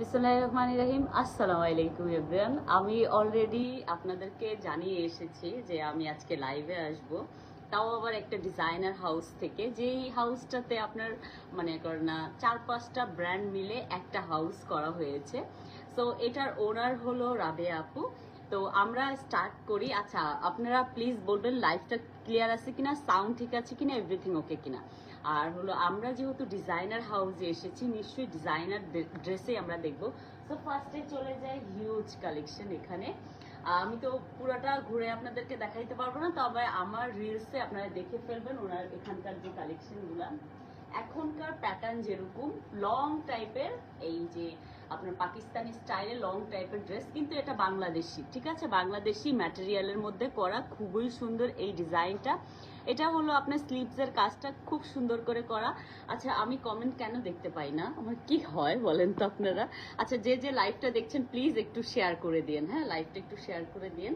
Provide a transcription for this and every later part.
বিসমিল্লাহির রহমানির রহিম। আসসালামু আলাইকুম এভরিওয়ান। আমি অলরেডি আপনাদেরকে জানিয়ে এসেছি যে আমি আজকে লাইভে আসব, তাও আবার একটা ডিজাইনার হাউস থেকে, যেই হাউসটাতে আপনার মনে করেন না 4-5টা ব্র্যান্ড মিলে একটা হাউস করা হয়েছে। সো এটার ওনার হলো রাবেয়া আপু। তো আমরা স্টার্ট করি। আচ্ছা, আপনারা প্লিজ বলবেন লাইভটা ক্লিয়ার আছে কিনা, সাউন্ড ঠিক আছে কিনা, এভরিথিং ওকে কিনা। আর হলো আমরা যেহেতু ডিজাইনার হাউসে এসেছি, নিশ্চয়ই ডিজাইনার ড্রেসে আমরা দেখব। তো ফার্স্টে চলে যাই হিউজ কালেকশন এখানে। আমি তো পুরোটা ঘুরে আপনাদেরকে দেখাইতে পারবো না, তবে আমার রিলসে আপনারা দেখে ফেলবেন ওনার এখানকার যে কালেকশনগুলো। এখনকার প্যাটার্ন যেরকম লং টাইপের, এই যে আপনার পাকিস্তানি স্টাইলে লং টাইপের ড্রেস, কিন্তু এটা বাংলাদেশি, ঠিক আছে, বাংলাদেশি ম্যাটেরিয়ালের মধ্যে করা, খুবই সুন্দর এই ডিজাইনটা। এটা হলো আপনার স্লিভসের কাজটা খুব সুন্দর করে করা। আচ্ছা, আমি কমেন্ট কেন দেখতে পাই না, আমার কি হয় বলেন তো আপনারা। আচ্ছা, যে যে লাইভটা দেখছেন প্লিজ একটু শেয়ার করে দিন, হ্যাঁ, লাইভটা একটু শেয়ার করে দিন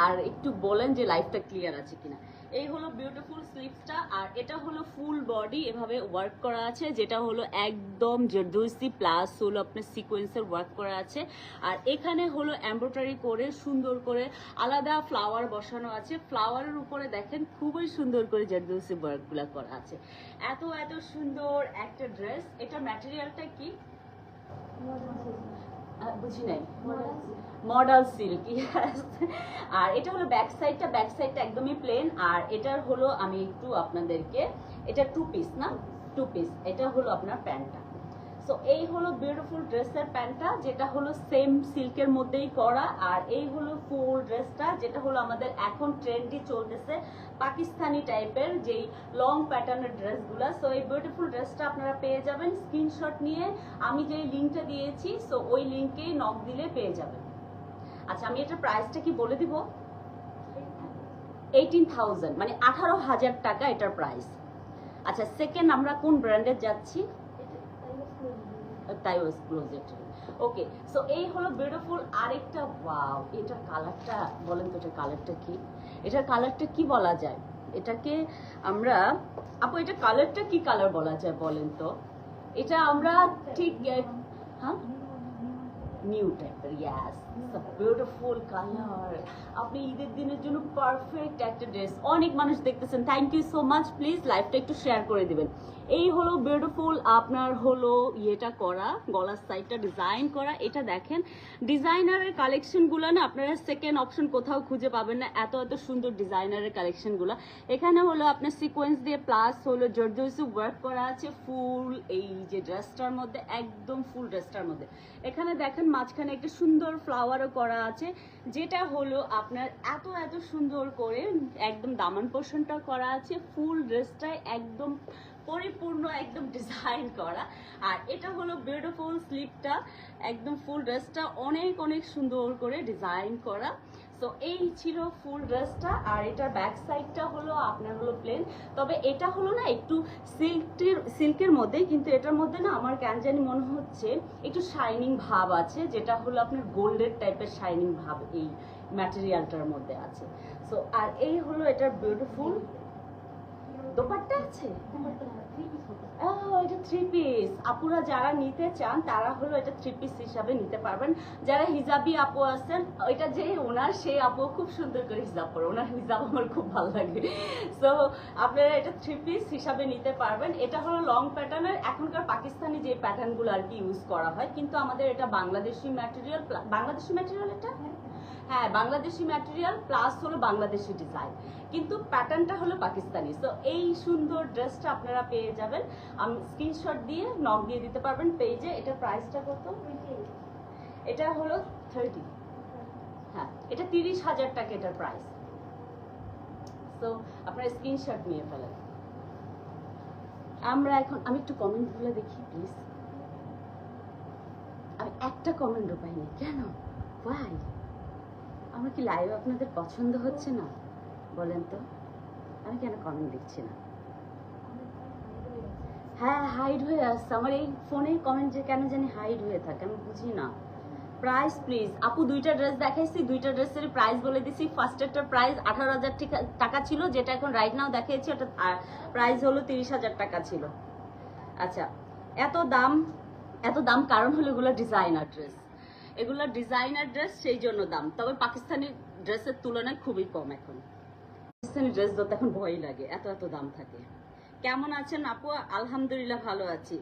আর একটু বলেন যে লাইভটা ক্লিয়ার আছে কিনা। এই হলো বিউটিফুল স্লিভসটা, আর এটা হলো ফুল বডি এভাবে ওয়ার্ক করা আছে, যেটা হলো একদম জর্দৌসি প্লাস হলো আপনার সিকোয়েন্সের ওয়ার্ক করা আছে। আর এখানে হলো এমব্রয়ডারি করে সুন্দর করে আলাদা ফ্লাওয়ার বসানো আছে। ফ্লাওয়ারের উপরে দেখেন খুবই সুন্দর করে জর্দৌসি ওয়ার্কগুলো করা আছে। এত এত সুন্দর একটা ড্রেস। এটা ম্যাটেরিয়ালটা কি বুঝি নাই, মডেল সিল্ক। আর এটা হলো ব্যাক সাইডটা একদমই প্লেন। আর এটার হলো আমি একটু আপনাদেরকে, এটা টু পিস না, টু পিস, এটা হলো আপনার প্যান্টটা। সো এই হলো বিউটিফুল ড্রেসের প্যান্টটা, যেটা হলো সেম সিল্কের মধ্যেই করা। আর এই হলো ফুল ড্রেসটা, যেটা হলো আমাদের এখন ট্রেন্ডি চলতেছে পাকিস্তানি টাইপের যেই লং প্যাটার্নের ড্রেসগুলো। সো এই বিউটিফুল ড্রেসটা আপনারা পেয়ে যাবেন স্ক্রিনশট নিয়ে। আমি যেই লিঙ্কটা দিয়েছি, সো ওই লিঙ্কে নক দিলে পেয়ে যাবেন। আচ্ছা, আমি এটার প্রাইসটা কি বলে দিব, 18,000 মানে 18,000 টাকা এটার প্রাইস। আচ্ছা, সেকেন্ড আমরা কোন ব্র্যান্ডের যাচ্ছি, তাইওয়াজ ক্লোজেট। ওকে, সো এই হলো বিউটিফুল আরেকটা। ওয়াও, এটার কালারটা বলেন তো, এটার কালারটা কি, এটার কালারটা কি বলা যায় এটাকে আমরা, আপু এটা কালারটা কি কালার বলা যায় বলেন তো। এটা আমরা ঠিক, হ্যাঁ, নিউ টাইপের, ইয়াস, বিউটিফুল কালার। আপনি ঈদের দিনের জন্য পারফেক্ট একটা ড্রেস। অনেক মানুষ দেখতেছেন, thank you so much. Please লাইভটা একটু শেয়ার করে দিবেন। এই হলো বিউটিফুল আপনার হলো ইয়েটা করা, গলার সাইডটা ডিজাইন করা। এটা দেখেন ডিজাইনারের কালেকশনগুলো না আপনারা সেকেন্ড অপশন কোথাও খুঁজে পাবেন না, এত এত সুন্দর ডিজাইনারের কালেকশনগুলো। এখানে হলো আপনার সিকোয়েন্স দিয়ে প্লাস হলো জর্দৌসি ওয়ার্ক করা আছে ফুল এই যে ড্রেসটার মধ্যে, একদম ফুল ড্রেসটার মধ্যে। এখানে দেখেন মাঝখানে একটা সুন্দর ফ্লাওয়ারও করা আছে, যেটা হলো আপনার এত এত সুন্দর করে একদম দামান পোর্শনটা করা আছে। ফুল ড্রেসটাই একদম পরিপূর্ণ একদম ডিজাইন করা। আর এটা হলো বিউটিফুল স্লিভটা, একদম ফুল ড্রেসটা অনেক অনেক সুন্দর করে ডিজাইন করা। সো এই ছিল ফুল ড্রেসটা। আর এটার ব্যাক সাইডটা হলো আপনার হলো প্লেন, তবে এটা হলো না একটু সিল্কের মধ্যে, কিন্তু এটার মধ্যে না আমার কেন জানি মনে হচ্ছে একটু শাইনিং ভাব আছে, যেটা হলো আপনার গোল্ডের টাইপের শাইনিং ভাব এই ম্যাটেরিয়ালটার মধ্যে আছে। সো আর এই হলো এটার বিউটিফুল দোপাট্টা আছে। এটা থ্রি পিস। আপুরা যারা নিতে চান তারা হলো এটা থ্রি পিস হিসাবে নিতে পারবেন। যারা হিজাবি আপু আছেন, এটা যে ওনার সেই আপু খুব সুন্দর করে হিজাব পরে, ওনার হিজাব আমার খুব ভালো লাগে। সো আপনারা এটা থ্রি পিস হিসাবে নিতে পারবেন। এটা হলো লং প্যাটার্নের, এখনকার পাকিস্তানি যে প্যাটার্নগুলো আর কি ইউজ করা হয়, কিন্তু আমাদের এটা বাংলাদেশি ম্যাটেরিয়াল। বাংলাদেশি ম্যাটেরিয়াল এটা, হ্যাঁ বাংলাদেশি ম্যাটেরিয়াল প্লাস হলো বাংলাদেশি ডিজাইন, কিন্তু প্যাটার্নটা হলো পাকিস্তানি। সো এই সুন্দর ড্রেসটা আপনারা পেয়ে যাবেন। আমি স্ক্রিনশট দিয়ে নক দিয়ে দিতে পারবেন পেজে। এটা প্রাইসটা কত, এটা হলো 30, হ্যাঁ এটা 30,000 টাকা এটার প্রাইস। সো আপনারা স্ক্রিনশট নিয়ে ফেলেন। আমরা এখন, আমি একটু কমেন্টগুলো দেখি প্লিজ। আমি একটা কমেন্টও পাইনি, কেন, ওয়াই? আমার কি লাইভ আপনাদের পছন্দ হচ্ছে না বলেন তো? আমি কেন কমেন্ট দেখছি না? হ্যাঁ, হাইড হয়ে আসছে আমার এই ফোনে কমেন্ট, যে কেন জানি হাইড হয়ে থাকে, আমি বুঝি না। প্রাইস প্লিজ আপু, দুইটা ড্রেস দেখাইছি, দুইটা ড্রেসের প্রাইস বলে দিছি। ফার্স্টেরটার প্রাইস 18,000 টাকা ছিল, যেটা এখন রাইট নাও দেখিয়েছি, ওটা প্রাইস হলো 30,000 টাকা ছিল। আচ্ছা, এত দাম এত দাম কারণ হলো এগুলো ডিজাইনার ড্রেস, এগুলো ডিজাইনার ড্রেস, সেই জন্য দাম। তবে পাকিস্তানি ড্রেসের তুলনায় খুবই কম এখন। পাকিস্তানি ড্রেস ধরতে এখন ভয় লাগে, এত এত দাম থাকে। কেমন আছেন আপু? আলহামদুলিল্লাহ ভালো আছি।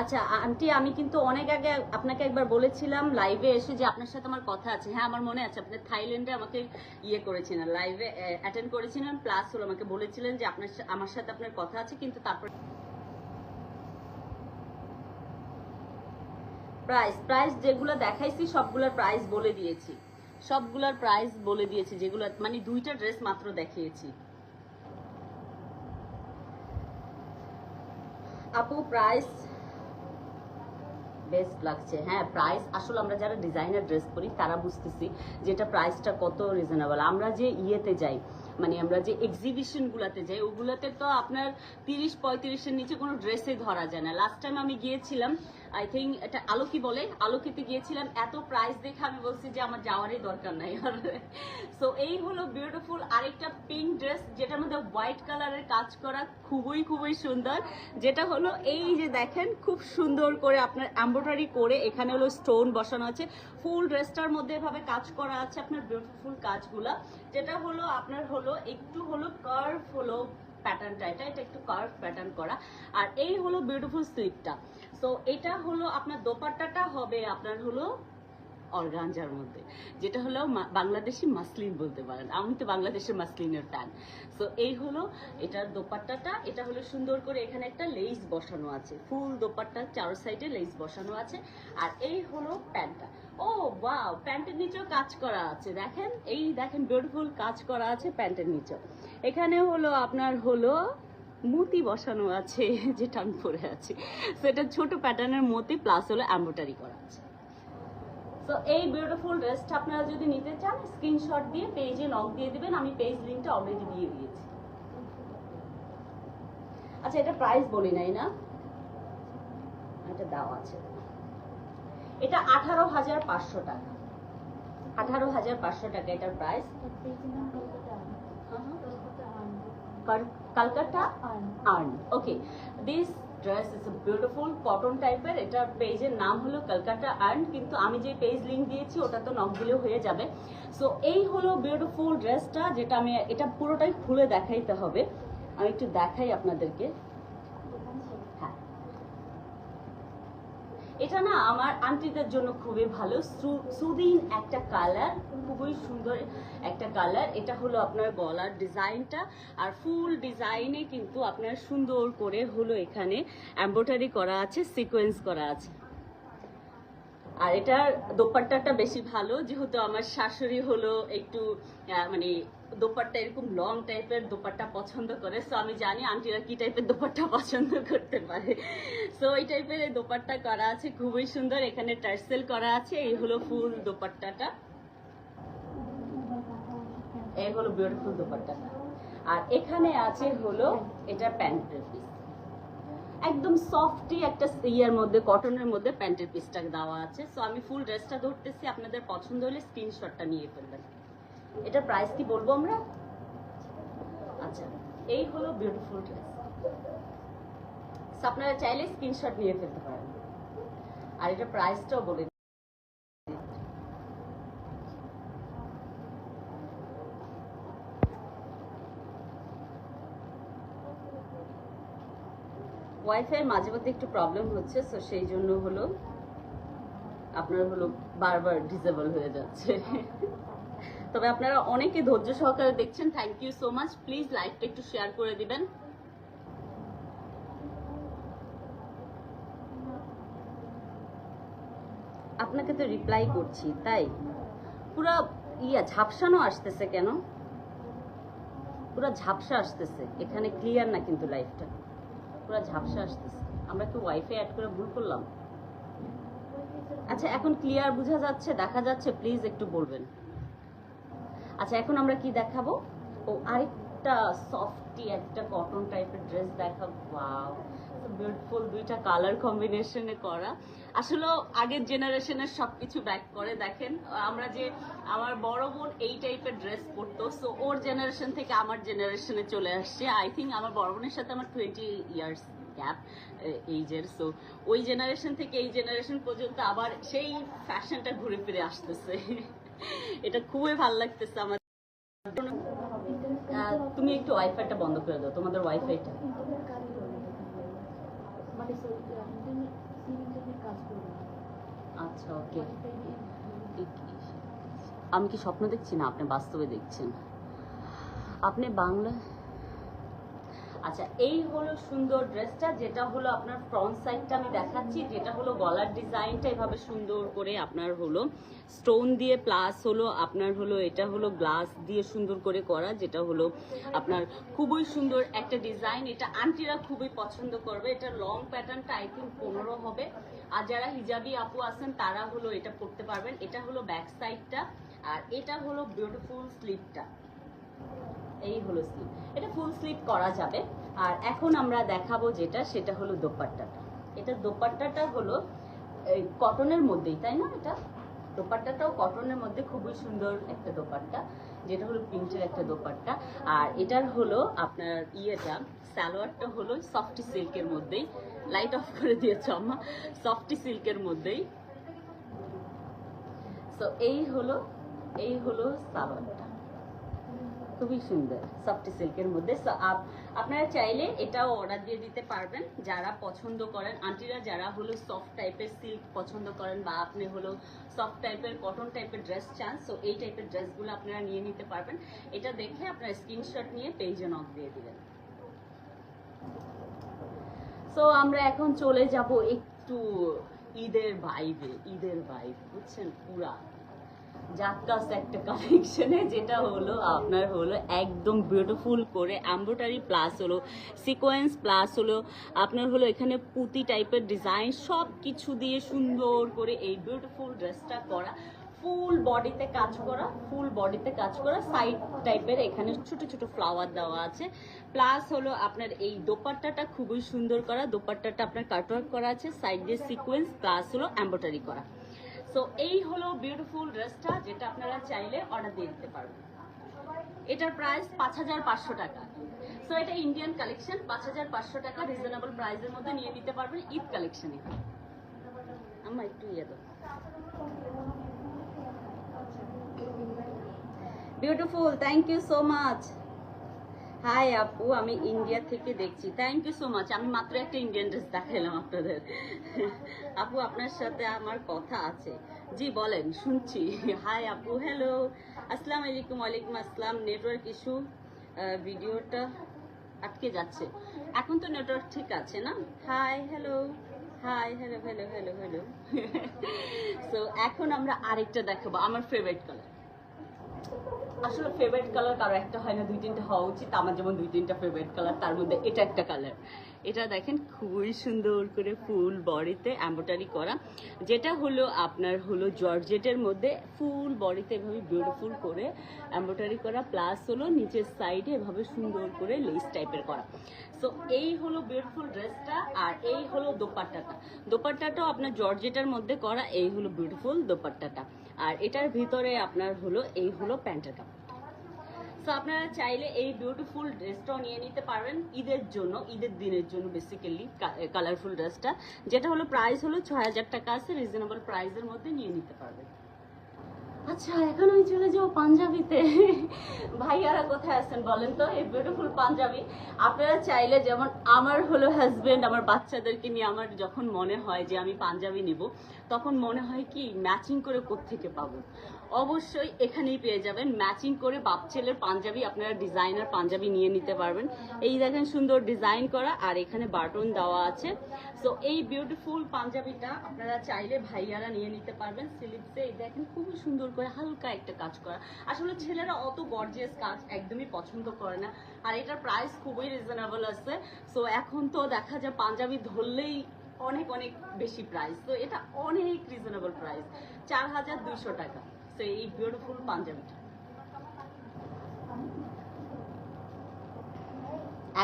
আচ্ছা আন্টি, আমি কিন্তু অনেক আগে আপনাকে একবার বলেছিলাম লাইভে এসে যে আপনার সাথে আমার কথা আছে। হ্যাঁ আমার মনে আছে, আপনি থাইল্যান্ডে আমাকে ইয়ে করেছিলেন, লাইভে অ্যাটেন্ড করেছিলেন, প্লাস হলো আমাকে বলেছিলেন যে আমার সাথে আপনার কথা আছে। কিন্তু তারপর প্রাইস প্রাইস যেগুলো দেখাইছি সবগুলোর প্রাইস বলে দিয়েছি, সবগুলোর প্রাইস বলে দিয়েছি, যেগুলো মানে দুইটা ড্রেস মাত্র দেখিয়েছি। আপু প্রাইস বেস্ট লাগছে। হ্যাঁ প্রাইস আসলে আমরা যারা ডিজাইনার ড্রেস পরি তারা বুঝতেছি যেটা প্রাইসটা কত রিজনেবল। আমরা যে ইয়েতে যাই, মানে আমরা যে এক্সিবিশন গুলাতে যাই, ওগুলাতে তো আপনার 30-35-এর নিচে কোনো ড্রেসে ধরা যায় না। লাস্ট টাইম আমি গিয়েছিলাম, আই থিঙ্ক এটা আলোকি বলে, আলোকিতে গিয়েছিলাম, এত প্রাইস দেখে আমি বলছি যে আমার যাওয়ারই দরকার নাই। সো এই হলো বিউটিফুল আরেকটা পিঙ্ক ড্রেস, যেটার মধ্যে হোয়াইট কালারের কাজ করা, খুবই খুবই সুন্দর। যেটা হলো এই যে দেখেন খুব সুন্দর করে আপনার এমব্রয়ডারি করে এখানে হলো স্টোন বসানো আছে, ফুল ড্রেসটার মধ্যে এভাবে কাজ করা আছে আপনার বিউটিফুল কাজগুলা। যেটা হলো আপনার হলো একটু হলো কার্ভ হলো প্যাটার্নটা, এটা একটু কার্ভ প্যাটার্ন করা। আর এই হলো বিউটিফুল স্লিপটা। সো এটা হলো আপনার দোপাট্টাটা হবে আপনার হলো অর্গানজার মধ্যে, যেটা হলো বাংলাদেশি মাসলিন বলতে পারেন, আমি তো বাংলাদেশের মাসলিনের ফ্যান। সো এই হলো এটার দোপাট্টাটা, এটা হলো সুন্দর করে এখানে একটা লেস বসানো আছে, ফুল দোপাট্টা চার সাইডে লেস বসানো আছে। আর এই হলো প্যান্টটা। ও ওয়াও, প্যান্টের নিচেও কাজ করা আছে, দেখেন এই দেখেন বিউটিফুল কাজ করা আছে প্যান্টের নিচেও। এখানে হলো আপনার হলো মতি বসানো আছে, যেটা আমি পরে আছি। সো এটা ছোট প্যাটার্নের মতি প্লাস হলো এমব্রয়ডারি করা আছে। তো এই বিউটিফুল ড্রেসটা আপনারা যদি নিতে চান স্ক্রিনশট দিয়ে পেজে নক দিয়ে দিবেন, আমি পেজ লিংকটা অলরেডি দিয়ে দিয়েছি। আচ্ছা এটা প্রাইস বলি নাই না, এটা দাও আছে, এটা 18,500 টাকা, 18,500 টাকা এটার price. Calcutta earn, okay. This dress is a beautiful cotton টাইপের, এটা পেজের নাম হলো কলকাতা আর্ন, কিন্তু আমি যে পেজ লিংক দিয়েছি ওটা তো নক দিলেও হয়ে যাবে। সো এই হলো বিউটিফুল ড্রেসটা, যেটা আমি এটা পুরোটাই খুলে দেখাইতে হবে, আমি একটু দেখাই আপনাদেরকে। হ্যাঁ এটা না আমার আন্টিদের জন্য খুবই ভালো, সুদিন একটা কালার, খুবই সুন্দর একটা কালার। এটা হলো আপনার গলার ডিজাইনটা, আর ফুল ডিজাইনে কিন্তু আপনার সুন্দর করে হলো এখানে এমব্রয়ডারি করা আছে, সিকোয়েন্স করা আছে। আর এটার দোপাট্টাটা বেশি ভালো, যেহেতু আমার শাশুড়ি হলো একটু মানে দোপাট্টা এরকম লং টাইপের দোপাট্টা পছন্দ করে। সো আমি জানি আন্টিরা কি টাইপের দোপাট্টা পছন্দ করতে পারে। সো এই টাইপের এই দোপাট্টা করা আছে, খুবই সুন্দর, এখানে টার্সেল করা আছে। এই হলো ফুল দোপাট্টাটা, এই হলো বিউটিফুল দোপাট্টাটা। আর এখানে আছে হলো এটা প্যান্টের পিস, একদম সফটি একটা ইয়ের মধ্যে, কটনের মধ্যে প্যান্টের পিসটা দেওয়া আছে। সো আমি ফুল ড্রেসটা ধরতেছি, আপনাদের পছন্দ হলে স্ক্রিনশটটা নিয়ে ফেলবেন। এটা প্রাইস কি বলবো আমরা? আচ্ছা এই হলো বিউটিফুল ড্রেস, আপনারা চাইলে স্ক্রিনশট নিয়ে ফেলতে পারেন। আর এটা প্রাইসটাও বলে ওয়াইফাই মাঝে মধ্যে একটু প্রবলেম হচ্ছে, সো সেই জন্য হলো আপনার হলো বারবার ডিসেবল হয়ে যাচ্ছে। তবে আপনারা অনেকে ধৈর্য সহকারে দেখছেন, thank you so much. Please লাইকটা একটু শেয়ার করে দিবেন। আপনাকে তো রিপ্লাই করছি, তাই পুরা ঝাপসানো আসতেছে কেন? পুরা ঝাপসা আসতেছে, এখানে ক্লিয়ার না কিন্তু লাইফটা, পুরা ঝাপসা আসতেছে। আমরা কি ওয়াইফাই অ্যাড করে ভুল করলাম? আচ্ছা এখন ক্লিয়ার বোঝা যাচ্ছে, দেখা যাচ্ছে? প্লিজ একটু বলবেন। আচ্ছা এখন আমরা কি দেখাবো? ও আরেকটা সফট পার্টি একটা কটন টাইপের ড্রেস দেখাবো। ওয়াও, বিউটিফুল, দুইটা কালার কম্বিনেশনে করা। আসলে আগের জেনারেশনের সবকিছু ব্যাক করে দেখেন। আমরা যে আমার বড় বোন এই টাইপের ড্রেস পরতো, সো ওর জেনারেশন থেকে আমার জেনারেশনে চলে আসছে। আই থিঙ্ক আমার বড় বোনের সাথে আমার 20 ইয়ার্স গ্যাপ এইজের। সো ওই জেনারেশন থেকে এই জেনারেশন পর্যন্ত আবার সেই ফ্যাশনটা ঘুরে ফিরে আসতেছে। এটা খুবই ভালো লাগতেছে আমার। তুমি একটু ওয়াইফাইটা বন্ধ করে দাও, তোমাদের ওয়াইফাইটা। আচ্ছা ওকে। আমি কি স্বপ্ন দেখছি না আপনি বাস্তবে দেখছেন? আপনি বাংলা। আচ্ছা, এই হলো সুন্দর ড্রেসটা, যেটা হলো আপনার ফ্রন্ট সাইডটা আমি দেখাচ্ছি, যেটা হলো গলার ডিজাইনটা এভাবে সুন্দর করে আপনার হলো স্টোন দিয়ে, প্লাস হলো আপনার হলো এটা হলো গ্লাস দিয়ে সুন্দর করে করা, যেটা হলো আপনার খুবই সুন্দর একটা ডিজাইন। এটা আন্টিরা খুবই পছন্দ করবে। এটা লং প্যাটার্নটা আই থিঙ্ক 15 হবে। আর যারা হিজাবি আপু আছেন তারা হলো এটা পরতে পারবেন। এটা হলো ব্যাক সাইডটা, আর এটা হলো বিউটিফুল স্লিভটা। এই হলো স্লিভ, এটা ফুল স্লিভ করা যাবে। আর এখন আমরা দেখাবো যেটা, সেটা হলো দোপাট্টাটা। এটা দোপাট্টাটা হলো কটনের মধ্যেই, তাই না? এটা দোপাট্টাটাও কটনের মধ্যে খুবই সুন্দর একটা দোপাট্টা, যেটা হলো প্রিন্টের একটা দোপাট্টা। আর এটার হলো আপনার ইয়েটা সালোয়ারটা হলো সফটি সিল্কের মধ্যেই। লাইট অফ করে দিয়েছ আমা। সফটি সিল্কের মধ্যেই। তো এই হলো সালোয়ারটা, খুবই সুন্দর সফট সিল্কের মধ্যে। আপনারা চাইলে এটাও অর্ডার দিয়ে দিতে পারবেন যারা পছন্দ করেন, আন্টিরা যারা হলো সফট টাইপের সিল্ক পছন্দ করেন, বা আপনি হলো সফট টাইপের কটন টাইপের ড্রেস চান, সো এই টাইপের ড্রেসগুলো আপনারা নিয়ে নিতে পারবেন। এটা দেখে আপনারা স্ক্রিনশট নিয়ে পেজে নক দিয়ে দিবেন। সো আমরা এখন চলে যাব একটু ঈদের ভাইবে, ঈদের ভাইব বুঝছেন, পুরা জাক্কাস একটা কালেকশনে, যেটা হলো আপনার হলো একদম বিউটিফুল করে এমব্রয়ডারি, প্লাস হলো সিকোয়েন্স, প্লাস হলো আপনার হলো এখানে পুঁতি টাইপের ডিজাইন, সব কিছু দিয়ে সুন্দর করে এই বিউটিফুল ড্রেসটা করা। ফুল বডিতে কাজ করা, সাইড টাইপের এখানে ছোট ছোট ফ্লাওয়ার দেওয়া আছে। প্লাস হলো আপনার এই দোপাট্টাটা খুবই সুন্দর করা, দোপাট্টাটা আপনার কাটওয়ার্ক করা আছে, সাইড দিয়ে সিকোয়েন্স, প্লাস হলো এমব্রয়ডারি করা। সো এই হলো বিউটিফুল ড্রেসটা, যেটা আপনারা চাইলে অর্ডার দিয়ে দিতে পারবেন। এটার প্রাইস 5500 টাকা। সো এটা ইন্ডিয়ান কালেকশন, 5500 টাকা রিজনেবল প্রাইসের মধ্যে নিয়ে নিতে পারবেন ঈদ কালেকশনে। আমার একটু ইয়ে দাও। Beautiful, thank you so much. Hi আপু, আমি ইন্ডিয়া থেকে দেখছি। Thank you so much. আমি মাত্র একটা ইন্ডিয়ান ড্রেস দেখাইলাম আপনাদের। আপু আপনার সাথে আমার কথা আছে। জি বলেন, শুনছি। হাই আপু, হ্যালো, আসসালামু আলাইকুম। ওয়ালাইকুম আসসালাম। নেটওয়ার্ক ইস্যু, ভিডিওটা আটকে যাচ্ছে। এখন তো নেটওয়ার্ক ঠিক আছে না? Hi, hello, hi, hello hello hello hello. So এখন আমরা আরেকটা দেখাবো, আমার ফেভারিট কালার। আসলে ফেভারিট কালার কারো একটা হয় না, 2-3টা হওয়া উচিত। আমার যেমন 2-3টা ফেভারিট কালার, তার মধ্যে এটা একটা কালার। এটা দেখেন খুবই সুন্দর করে ফুল বডিতে এমব্রয়ডারি করা, যেটা হলো আপনার হলো জর্জেটের মধ্যে ফুল বডিতে এভাবে বিউটিফুল করে এমব্রয়ডারি করা, প্লাস হলো নিচের সাইডে এভাবে সুন্দর করে লেস টাইপের করা। সো এই হলো বিউটিফুল ড্রেসটা। আর এই হলো দোপাট্টাটাও আপনার জর্জেটের মধ্যে করা। এই হলো বিউটিফুল দোপাট্টাটা। আর এটার ভিতরে আপনার হলো এই হলো প্যান্টের কাপড়। সো আপনারা চাইলে এই বিউটিফুল ড্রেসটাও নিয়ে নিতে পারবেন ঈদের জন্য, ঈদের দিনের জন্য বেসিক্যালি কালারফুল ড্রেসটা, যেটা হলো প্রাইস হলো 6000 টাকা আছে, রিজনেবল প্রাইসের মধ্যে নিয়ে নিতে পারবেন। আচ্ছা, এখন আমি চলে যাবো পাঞ্জাবিতে। ভাইয়ারা কোথায় আছেন বলেন তো? এই বিউটিফুল পাঞ্জাবি আপনারা চাইলে, যেমন আমার হলো হাজবেন্ড, আমার বাচ্চাদেরকে নিয়ে আমার যখন মনে হয় যে আমি পাঞ্জাবি নিব, তখন মনে হয় কি ম্যাচিং করে কোত্থেকে পাবো? অবশ্যই এখানেই পেয়ে যাবেন ম্যাচিং করে বাপ ছেলের পাঞ্জাবি। আপনারা ডিজাইনার পাঞ্জাবি নিয়ে নিতে পারবেন। এই দেখেন সুন্দর ডিজাইন করা, আর এখানে বাটন দেওয়া আছে। সো এই বিউটিফুল পাঞ্জাবিটা আপনারা চাইলে ভাইয়ারা নিয়ে নিতে পারবেন। স্লিভসে এই দেখেন খুবই সুন্দর করে হালকা একটা কাজ করা। আসলে ছেলেরা অত গর্জিয়াস কাজ একদমই পছন্দ করে না, আর এটার প্রাইস খুবই রিজনেবল আছে। সো এখন তো দেখা যায় পাঞ্জাবি ধরলেই অনেক অনেক বেশি প্রাইস, তো এটা অনেক রিজনেবল প্রাইস, 4200 টাকা। সো এই বিউটিফুল পাঞ্জাবিটা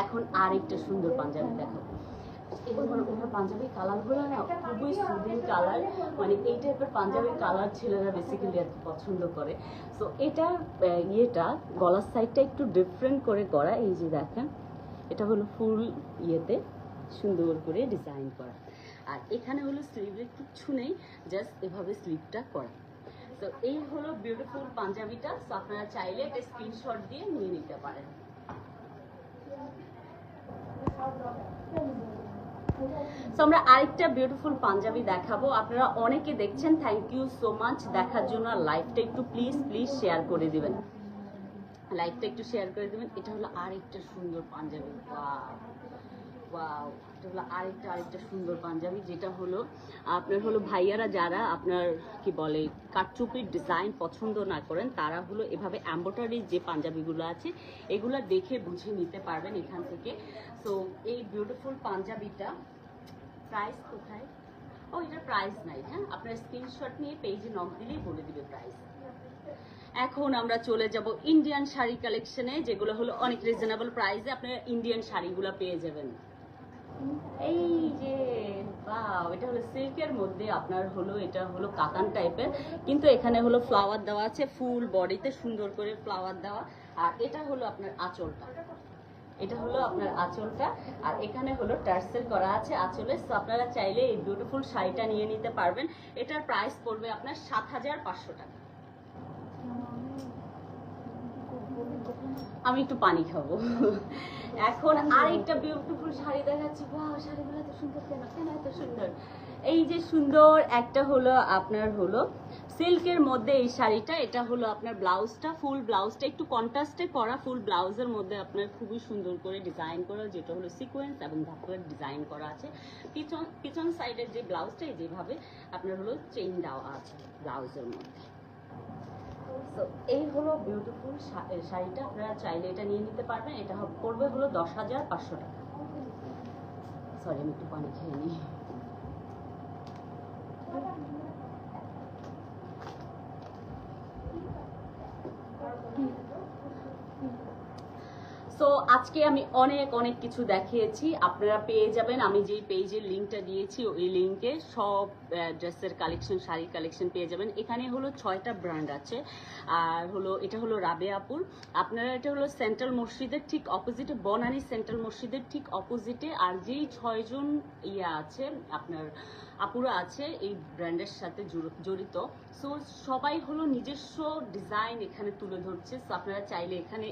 এখন আরেকটা সুন্দর পাঞ্জাবি দেখাবো। ওনার পাঞ্জাবি কালারগুলো না খুবই সুদিন কালার, মানে এই টাইপের পাঞ্জাবির কালার ছেলেরা বেসিক্যালি আর কি পছন্দ করে। সো এটার ইয়েটা গলার সাইডটা একটু ডিফারেন্ট করে করা, এই যে দেখেন এটা হলো ফুল ইয়েতে সুন্দর করে ডিজাইন করা, আর এখানে হলো স্লিভের কিচ্ছু নেই, জাস্ট এভাবে স্লিভটা করা। তো এই হলো বিউটিফুল পাঞ্জাবিটা। সো আপনারা চাইলে এটা স্ক্রিনশট দিয়ে নিয়ে নিতে পারেন। সো আমরা আরেকটা বিউটিফুল পাঞ্জাবি দেখাবো। আপনারা অনেকে দেখছেন, থ্যাংক ইউ সো মাচ দেখার জন্য। লাইভটা একটু প্লিজ শেয়ার করে দিবেন, লাইভটা একটু শেয়ার করে দিবেন। এটা হলো আরেকটা সুন্দর পাঞ্জাবি, ওয়াও, এটা হলো আরেকটা সুন্দর পাঞ্জাবি, যেটা হলো আপনার হলো ভাইয়ারা যারা আপনার কি বলে কাটচুপির ডিজাইন পছন্দ না করেন, তারা হলো এভাবে এমব্রয়ডারি যে পাঞ্জাবিগুলো আছে এগুলো দেখে বুঝে নিতে পারবেন এখান থেকে। সো এই বিউটিফুল পাঞ্জাবিটা প্রাইস কোথায়? ও, এটার প্রাইস নাই, হ্যাঁ আপনার স্ক্রিনশট নিয়ে পেজে নক দিলেই বলে দিবে প্রাইস। এখন আমরা চলে যাব ইন্ডিয়ান শাড়ি কালেকশনে, যেগুলো হলো অনেক রিজনেবল প্রাইসে আপনারা ইন্ডিয়ান শাড়িগুলো পেয়ে যাবেন। এই যে বাহ, এটা হলো সিল্কের মধ্যে আপনার হলো এটা হলো কাতান টাইপের, কিন্তু এখানে হলো ফ্লাওয়ার দেওয়া আছে, ফুল বডিতে সুন্দর করে ফ্লাওয়ার দেওয়া। আর এটা হলো আপনার আঁচলটা, এটা হলো আপনার আঁচলটা, আর এখানে হলো টার্সেল করা আছে আঁচলে। সো আপনারা চাইলে এই বিউটিফুল শাড়িটা নিয়ে নিতে পারবেন। এটার প্রাইস পড়বে আপনার ৭৫০০ টাকা। আমি একটু পানি খাবো। এখন আরেকটা বিউটিফুল শাড়ি দেখাচ্ছি। বাহ, শাড়িগুলো এত সুন্দর, কেন কেন এত সুন্দর! এই যে সুন্দর একটা হলো আপনার হলো সিল্কের মধ্যে এই শাড়িটা, এটা হলো আপনার ব্লাউজটা, ফুল ব্লাউজটা একটু কন্ট্রাস্টে করা, ফুল ব্লাউজের মধ্যে আপনার খুবই সুন্দর করে ডিজাইন করা, যেটা হলো সিকোয়েন্স এবং ধাপের ডিজাইন করা আছে। পিছন সাইডের যে ব্লাউজটা যেভাবে আপনার হলো চেইন দেওয়া আছে ব্লাউজের মধ্যে। তো এই হলো বিউটিফুল শাড়িটা, আপনারা চাইলে এটা নিয়ে নিতে পারবেন। এটা পড়বে হলো ১০৫০০ টাকা। সরি, আমি একটু পানি খেয়ে নিই। সো আজকে আমি অনেক কিছু দেখিয়েছি, আপনারা পেয়ে যাবেন। আমি যেই পেজের লিঙ্কটা দিয়েছি ওই লিঙ্কে সব ড্রেসের কালেকশন, শাড়ির কালেকশন পেয়ে যাবেন। এখানে হলো 6টা ব্র্যান্ড আছে, আর হলো এটা হলো রাবেয়াপুর। আপনারা এটা হলো সেন্ট্রাল মসজিদের ঠিক অপোজিটে, বনানী সেন্ট্রাল মসজিদের ঠিক অপোজিটে। আর যেই 6জন ইয়া আছে আপনার আপুরা আছে এই ব্র্যান্ডের সাথে জড়িত, সো সবাই হলো নিজস্ব ডিজাইন এখানে তুলে ধরছে। সো আপনারা চাইলে এখানে